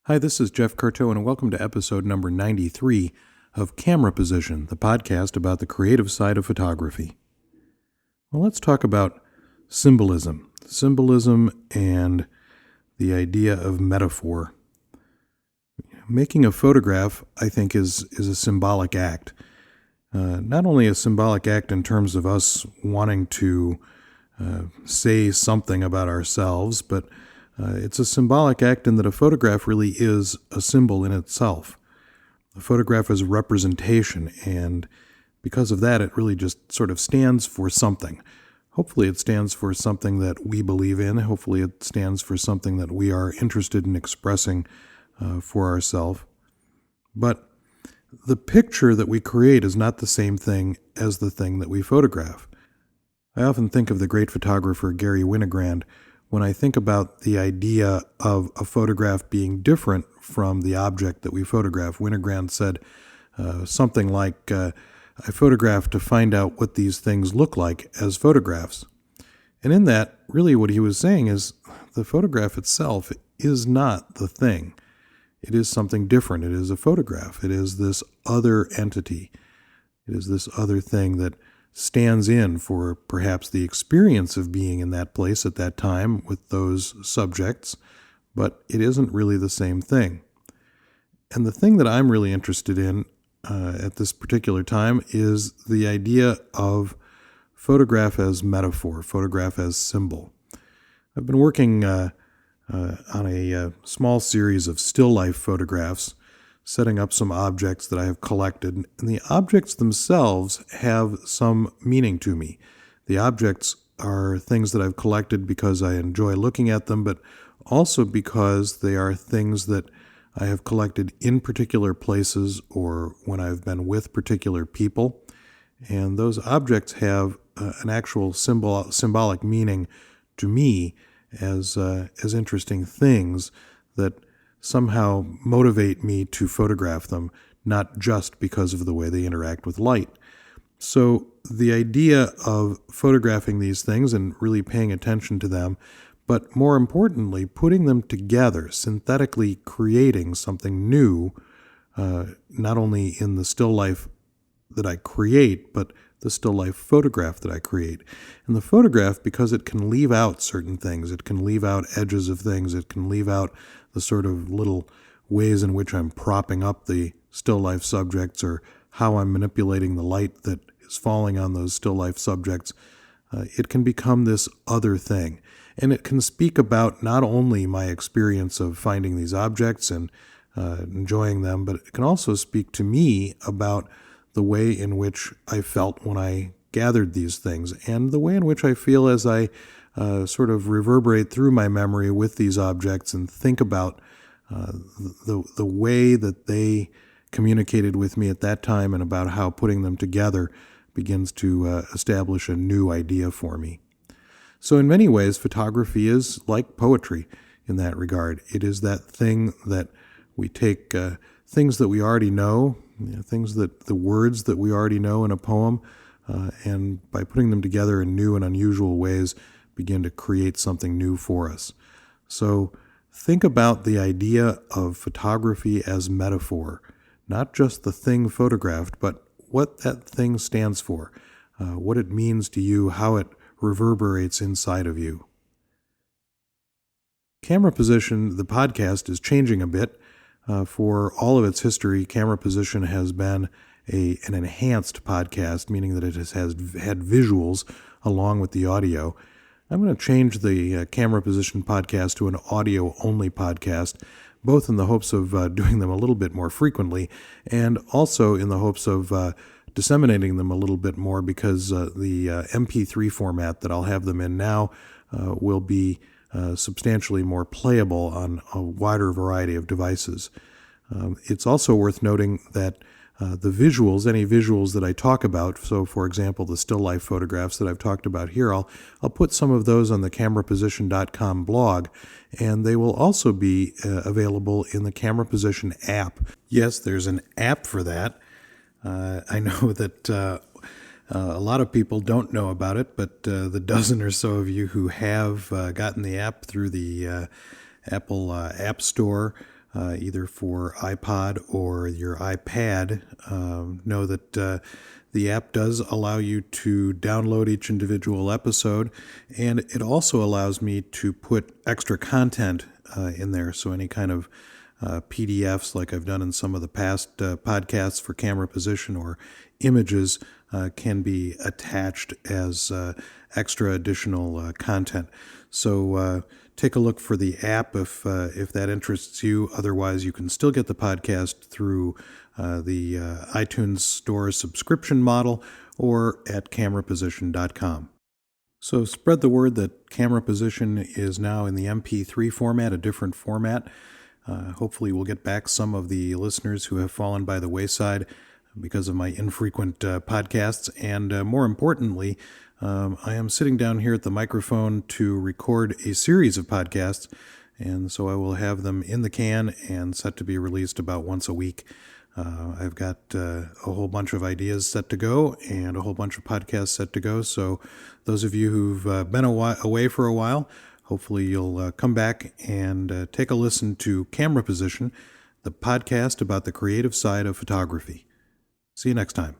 Hi, this is Jeff Curto, and welcome to episode number 93 of Camera Position, the podcast about the creative side of photography. Well, let's talk about symbolism. Symbolism and the idea of metaphor. Making a photograph, I think, is a symbolic act. Not only a symbolic act in terms of us wanting to say something about ourselves, but it's a symbolic act in that a photograph really is a symbol in itself. A photograph is a representation, and because of that, it really just sort of stands for something. Hopefully it stands for something that we believe in. Hopefully it stands for something that we are interested in expressing for ourselves. But the picture that we create is not the same thing as the thing that we photograph. I often think of the great photographer Gary Winogrand when I think about the idea of a photograph being different from the object that we photograph. Winogrand said something like, I photograph to find out what these things look like as photographs. And in that, really what he was saying is the photograph itself is not the thing. It is something different. It is a photograph. It is this other entity. It is this other thing that stands in for perhaps the experience of being in that place at that time with those subjects, but it isn't really the same thing. And the thing that I'm really interested in at this particular time is the idea of photograph as metaphor, photograph as symbol. I've been working on a small series of still life photographs, setting up some objects that I have collected, and the objects themselves have some meaning to me. The objects are things that I've collected because I enjoy looking at them, but also because they are things that I have collected in particular places or when I've been with particular people. And those objects have an actual symbolic meaning to me as interesting things that somehow motivate me to photograph them, not just because of the way they interact with light. So the idea of photographing these things and really paying attention to them, but more importantly, putting them together, synthetically creating something new, not only in the still life that I create, but the still life photograph that I create. And the photograph, because it can leave out certain things, it can leave out edges of things, it can leave out the sort of little ways in which I'm propping up the still life subjects or how I'm manipulating the light that is falling on those still life subjects, it can become this other thing. And it can speak about not only my experience of finding these objects and enjoying them, but it can also speak to me about the way in which I felt when I gathered these things and the way in which I feel as I sort of reverberate through my memory with these objects and think about the way that they communicated with me at that time and about how putting them together begins to establish a new idea for me. So in many ways, photography is like poetry in that regard. It is that thing that we take things that we already know, things that the words that we already know in a poem, and by putting them together in new and unusual ways, begin to create something new for us. So think about the idea of photography as metaphor, not just the thing photographed, but what that thing stands for, what it means to you, how it reverberates inside of you. Camera Position, the podcast, is changing a bit. For all of its history, Camera Position has been an enhanced podcast, meaning that it has had visuals along with the audio. I'm going to change the Camera Position podcast to an audio-only podcast, both in the hopes of doing them a little bit more frequently and also in the hopes of disseminating them a little bit more because the MP3 format that I'll have them in now will be substantially more playable on a wider variety of devices. It's also worth noting that the visuals, any visuals that I talk about, so for example, the still life photographs that I've talked about here, I'll put some of those on the cameraposition.com blog, and they will also be available in the Camera Position app. Yes, there's an app for that. I know that a lot of people don't know about it, but the dozen or so of you who have gotten the app through the Apple App Store either for iPod or your iPad, know that the app does allow you to download each individual episode, and it also allows me to put extra content in there. So any kind of PDFs, like I've done in some of the past podcasts for camera position, or images can be attached as extra additional content. So take a look for the app if that interests you. Otherwise, you can still get the podcast through the iTunes Store subscription model or at cameraposition.com. So spread the word that Camera Position is now in the MP3 format, a different format. Hopefully we'll get back some of the listeners who have fallen by the wayside because of my infrequent podcasts. And more importantly, I am sitting down here at the microphone to record a series of podcasts, and so I will have them in the can and set to be released about once a week. I've got a whole bunch of ideas set to go and a whole bunch of podcasts set to go. So those of you who've been away for a while, hopefully you'll come back and take a listen to Camera Position, the podcast about the creative side of photography. See you next time.